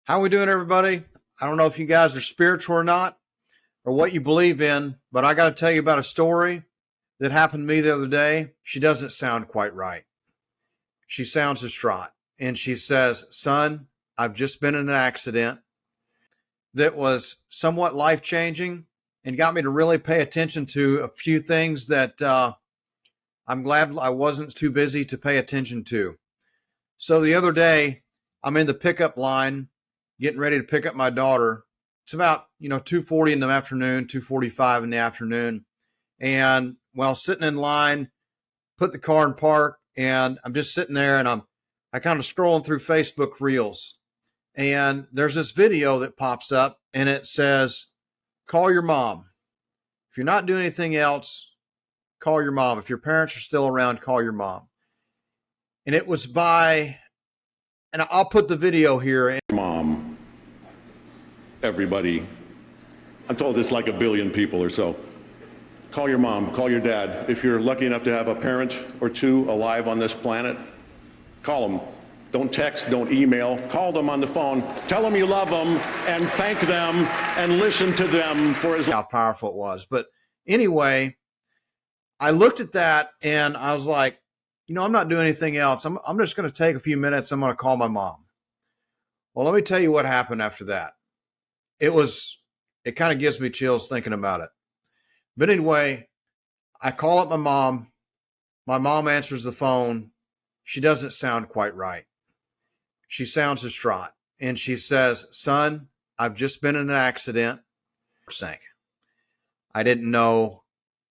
How we doing, everybody? I don't know if you guys are spiritual or not, or what you believe in, but I got to tell you about a story that happened to me the other day. She doesn't sound quite right. She sounds distraught, and she says, "Son, I've just been in an accident that was somewhat life-changing and got me to really pay attention to a few things that I'm glad I wasn't too busy to pay attention to." So the other day, I'm in the pickup line getting ready to pick up my daughter. It's about, 2:40 in the afternoon, 2:45 in the afternoon. And while sitting in line, put the car in park, and I'm just sitting there and I kind of scrolling through Facebook Reels. And there's this video that pops up and it says, "Call your mom. If you're not doing anything else, call your mom. If your parents are still around, call your mom." And it was by, and I'll put the video here. Mom, everybody. I'm told it's like a billion people or so. Call your mom, call your dad. If you're lucky enough to have a parent or two alive on this planet, call them. Don't text, don't email. Call them on the phone. Tell them you love them and thank them and listen to them for How powerful it was. But anyway, I looked at that and I was like, I'm not doing anything else. I'm just going to take a few minutes. I'm going to call my mom. Well, let me tell you what happened after that. It kind of gives me chills thinking about it. But anyway, I call up my mom. My mom answers the phone. She doesn't sound quite right. She sounds distraught. And she says, "Son, I've just been in an accident." I didn't know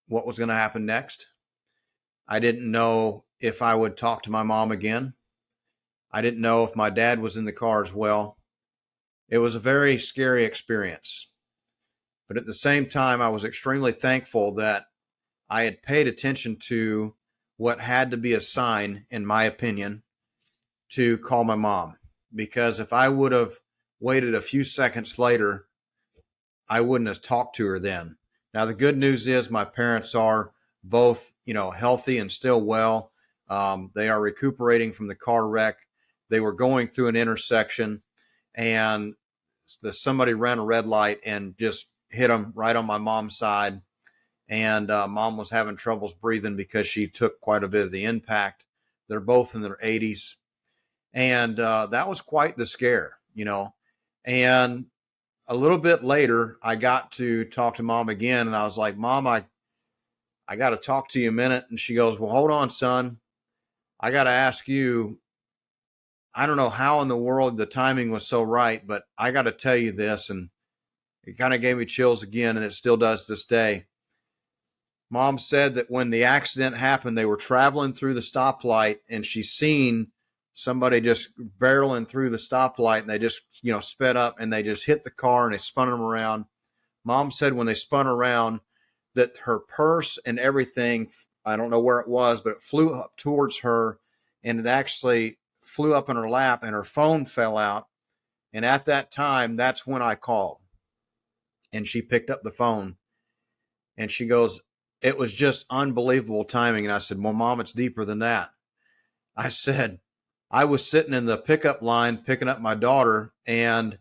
what was going to happen next. I didn't know if I would talk to my mom again. I didn't know if my dad was in the car as well. It was a very scary experience. But at the same time, I was extremely thankful that I had paid attention to what had to be a sign, in my opinion, to call my mom. Because if I would have waited a few seconds later, I wouldn't have talked to her then. Now, the good news is my parents are both, healthy and still well. They are recuperating from the car wreck. They were going through an intersection and somebody ran a red light and just hit them right on my mom's side. And mom was having troubles breathing because she took quite a bit of the impact. They're both in their 80s. And that was quite the scare, And a little bit later, I got to talk to mom again. And I was like, "Mom, I got to talk to you a minute." And she goes, "Well, hold on, son. I got to ask you, I don't know how in the world the timing was so right, but I got to tell you this." And it kind of gave me chills again, and it still does this day. Mom said that when the accident happened, they were traveling through the stoplight and she seen somebody just barreling through the stoplight, and they just, sped up and they just hit the car and they spun them around. Mom said when they spun around that her purse and everything, I don't know where it was, but it flew up towards her and it actually flew up in her lap and her phone fell out. And at that time, that's when I called. And she picked up the phone and she goes, "It was just unbelievable timing." And I said, "Well, Mom, it's deeper than that." I said, "I was sitting in the pickup line picking up my daughter and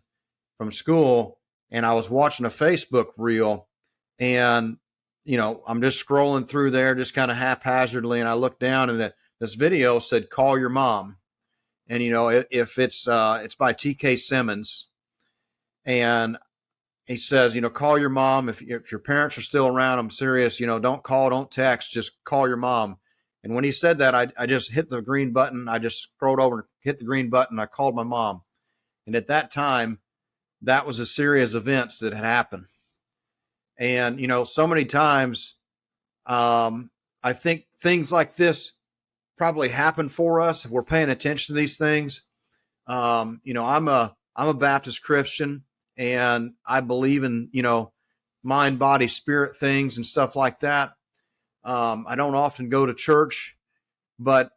from school, and I was watching a Facebook reel, and I'm just scrolling through there just kind of haphazardly, and I looked down and this video said, 'Call your mom.' And if it's by TK Simmons, and he says, 'Call your mom. If your parents are still around, I'm serious, don't call, don't text, just call your mom.'" And when he said that, I just hit the green button. I just scrolled over and hit the green button. I called my mom. And at that time, that was a series of events that had happened. And, so many times, I think things like this probably happen for us if we're paying attention to these things. I'm a Baptist Christian, and I believe in, mind, body, spirit things and stuff like that. I don't often go to church, but,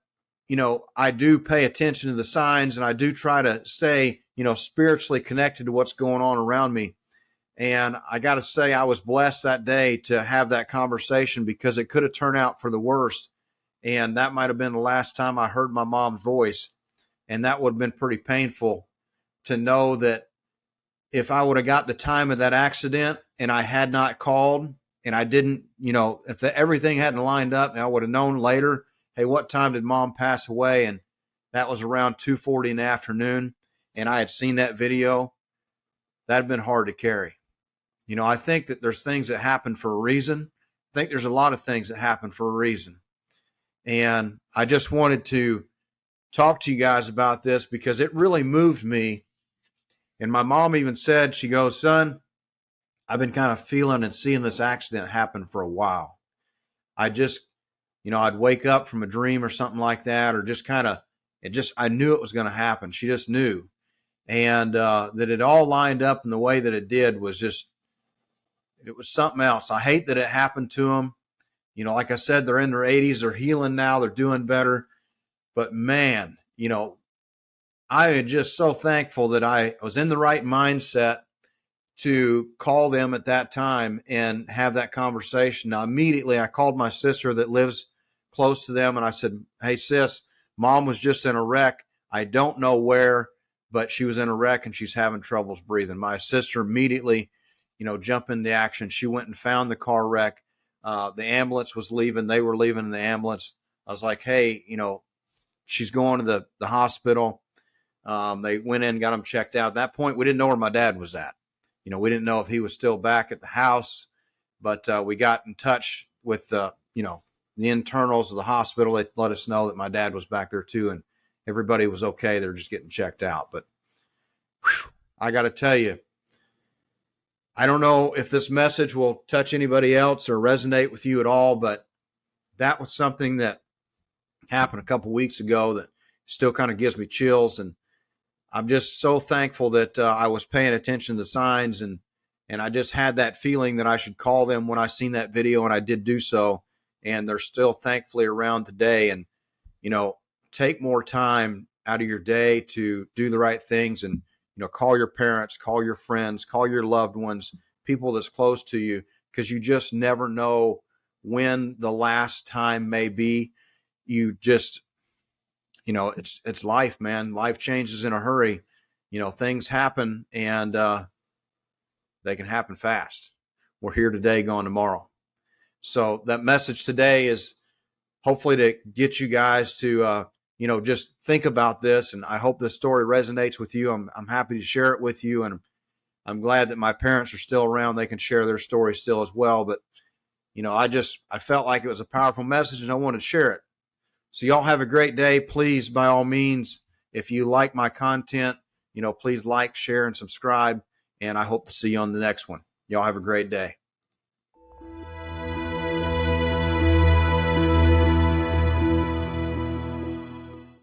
I do pay attention to the signs, and I do try to stay, spiritually connected to what's going on around me. And I got to say, I was blessed that day to have that conversation because it could have turned out for the worst. And that might have been the last time I heard my mom's voice. And that would have been pretty painful to know that if I would have got the time of that accident and I had not called and I didn't, if everything hadn't lined up, and I would have known later, hey, what time did mom pass away? And that was around 2:40 in the afternoon. And I had seen that video. That'd been hard to carry. I think that there's things that happen for a reason. I think there's a lot of things that happen for a reason. And I just wanted to talk to you guys about this because it really moved me. And my mom even said, she goes, son, I've been kind of feeling and seeing this accident happen for a while. I just, I'd wake up from a dream or something like that, or just kind of, I knew it was going to happen. She just knew. And that it all lined up in the way that it did was just, it was something else. I hate that it happened to them. Like I said, they're in their 80s, they're healing now, they're doing better. But man, I am just so thankful that I was in the right mindset to call them at that time and have that conversation. Now, immediately I called my sister that lives close to them, and I said, hey, sis, mom was just in a wreck. I don't know where, but she was in a wreck and she's having troubles breathing. My sister immediately, jumped into action. She went and found the car wreck. The ambulance was leaving. They were leaving in the ambulance. I was like, hey, she's going to the hospital. They went in, got him checked out. At that point, we didn't know where my dad was at. We didn't know if he was still back at the house, but we got in touch with the internals of the hospital. They let us know that my dad was back there too, and everybody was okay. They're just getting checked out. But I got to tell you, I don't know if this message will touch anybody else or resonate with you at all, but that was something that happened a couple weeks ago that still kind of gives me chills. And I'm just so thankful that I was paying attention to the signs, and I just had that feeling that I should call them when I seen that video, and I did do so. And they're still thankfully around today. And, take more time out of your day to do the right things, and, call your parents, call your friends, call your loved ones, people that's close to you, because you just never know when the last time may be. You just, it's life, man. Life changes in a hurry. Things happen, and they can happen fast. We're here today, gone tomorrow. So that message today is hopefully to get you guys to, just think about this. And I hope this story resonates with you. I'm happy to share it with you. And I'm glad that my parents are still around. They can share their story still as well. But, I felt like it was a powerful message, and I wanted to share it. So y'all have a great day. Please, by all means, if you like my content, please like, share, and subscribe. And I hope to see you on the next one. Y'all have a great day.